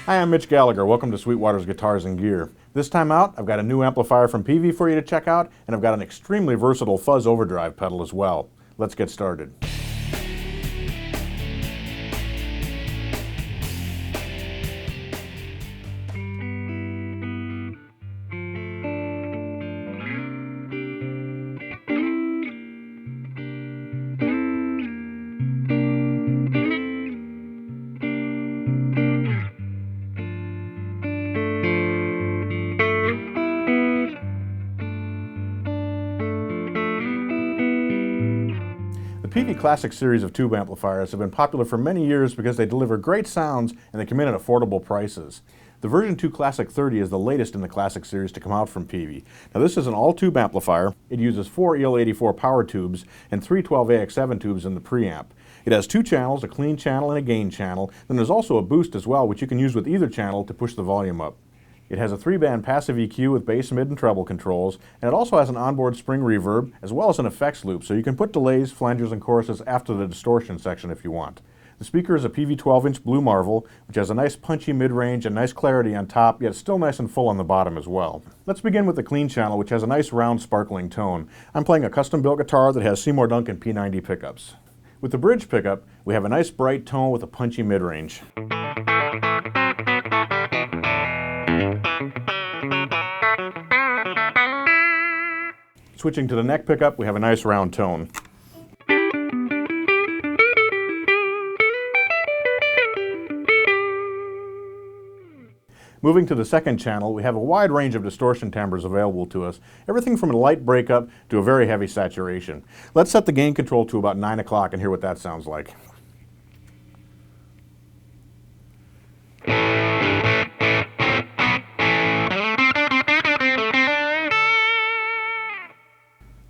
Hi, I'm Mitch Gallagher. Welcome to Sweetwater's Guitars and Gear. This time out, I've got a new amplifier from Peavey for you to check out, and I've got an extremely versatile fuzz overdrive pedal as well. Let's get started. The Peavey Classic series of tube amplifiers have been popular for many years because they deliver great sounds and they come in at affordable prices. The version 2 Classic 30 is the latest in the Classic series to come out from Peavey. Now this is an all-tube amplifier. It uses 4 EL84 power tubes and 3 12AX7 tubes in the preamp. It has 2 channels, a clean channel and a gain channel. Then there's also a boost as well, which you can use with either channel to push the volume up. It has a 3-band passive EQ with bass, mid, and treble controls, and it also has an onboard spring reverb as well as an effects loop, so you can put delays, flanges, and choruses after the distortion section if you want. The speaker is a Peavey 12-inch Blue Marvel, which has a nice punchy mid-range and nice clarity on top, yet still nice and full on the bottom as well. Let's begin with the clean channel, which has a nice round sparkling tone. I'm playing a custom-built guitar that has Seymour Duncan P90 pickups. With the bridge pickup, we have a nice bright tone with a punchy mid-range. Switching to the neck pickup, we have a nice round tone. Moving to the second channel, we have a wide range of distortion timbres available to us, everything from a light breakup to a very heavy saturation. Let's set the gain control to about 9 o'clock and hear what that sounds like.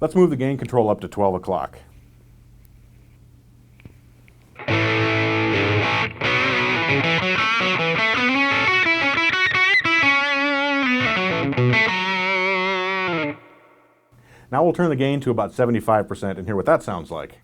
Let's move the gain control up to 12 o'clock. Now we'll turn the gain to about 75% and hear what that sounds like.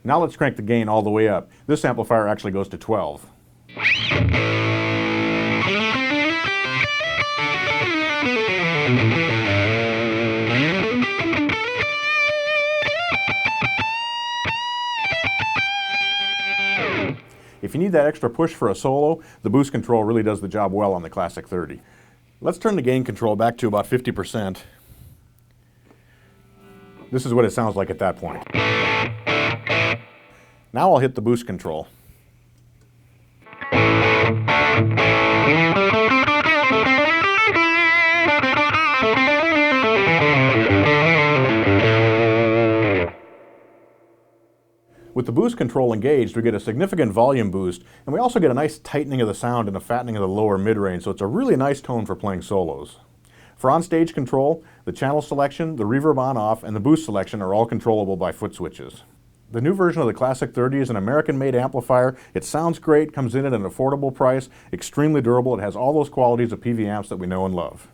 Now let's crank the gain all the way up. This amplifier actually goes to 12. If you need that extra push for a solo, the boost control really does the job well on the Classic 30. Let's turn the gain control back to about 50%. This is what it sounds like at that point. Now I'll hit the boost control. With the boost control engaged, we get a significant volume boost, and we also get a nice tightening of the sound and a fattening of the lower mid-range, so it's a really nice tone for playing solos. For on-stage control, the channel selection, the reverb on-off, and the boost selection are all controllable by foot switches. The new version of the Classic 30 is an American-made amplifier. It sounds great, comes in at an affordable price, extremely durable. It has all those qualities of Peavey amps that we know and love.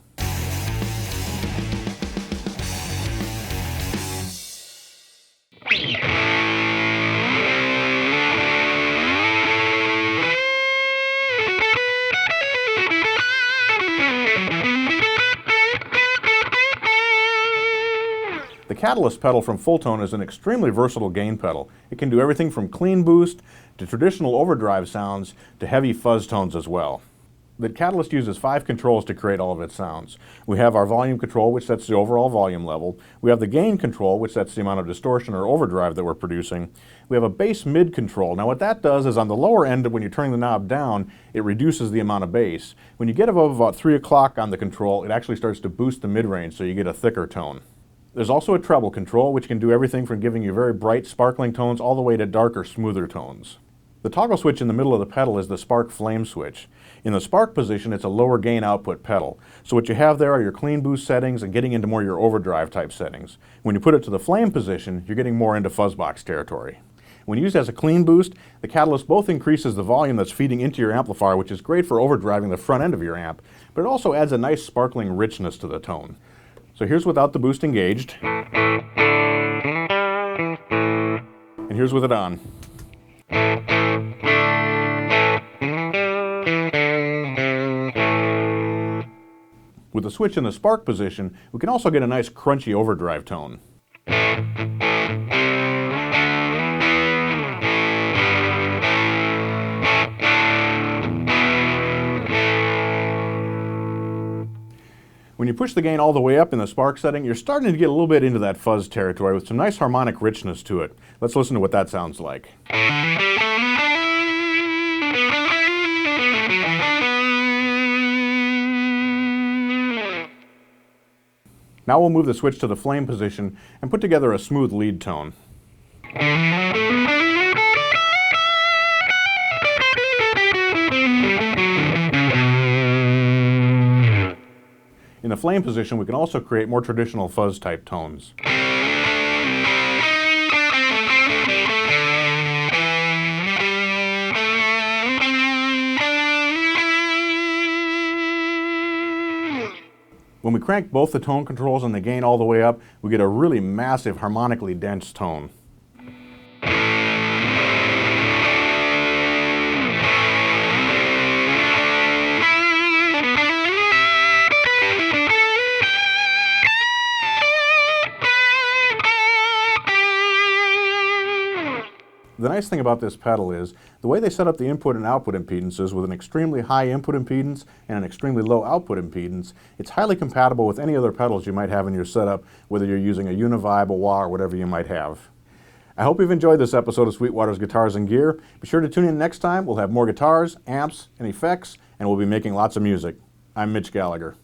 The Catalyst pedal from Fulltone is an extremely versatile gain pedal. It can do everything from clean boost to traditional overdrive sounds to heavy fuzz tones as well. The Catalyst uses 5 controls to create all of its sounds. We have our volume control, which sets the overall volume level. We have the gain control, which sets the amount of distortion or overdrive that we're producing. We have a bass mid control. Now what that does is on the lower end, when you're turning the knob down, it reduces the amount of bass. When you get above about 3 o'clock on the control, it actually starts to boost the mid-range, so you get a thicker tone. There's also a treble control, which can do everything from giving you very bright, sparkling tones all the way to darker, smoother tones. The toggle switch in the middle of the pedal is the spark flame switch. In the spark position, it's a lower gain output pedal. So what you have there are your clean boost settings and getting into more your overdrive type settings. When you put it to the flame position, you're getting more into fuzzbox territory. When used as a clean boost, the Catalyst both increases the volume that's feeding into your amplifier, which is great for overdriving the front end of your amp, but it also adds a nice sparkling richness to the tone. So here's without the boost engaged, and here's with it on. With the switch in the spark position, we can also get a nice crunchy overdrive tone. When you push the gain all the way up in the spark setting, you're starting to get a little bit into that fuzz territory with some nice harmonic richness to it. Let's listen to what that sounds like. Now we'll move the switch to the flame position and put together a smooth lead tone. In the flame position, we can also create more traditional fuzz type tones. When we crank both the tone controls and the gain all the way up, we get a really massive, harmonically dense tone. The nice thing about this pedal is the way they set up the input and output impedances with an extremely high input impedance and an extremely low output impedance, it's highly compatible with any other pedals you might have in your setup, whether you're using a Univibe, a wah, or whatever you might have. I hope you've enjoyed this episode of Sweetwater's Guitars and Gear. Be sure to tune in next time. We'll have more guitars, amps, and effects, and we'll be making lots of music. I'm Mitch Gallagher.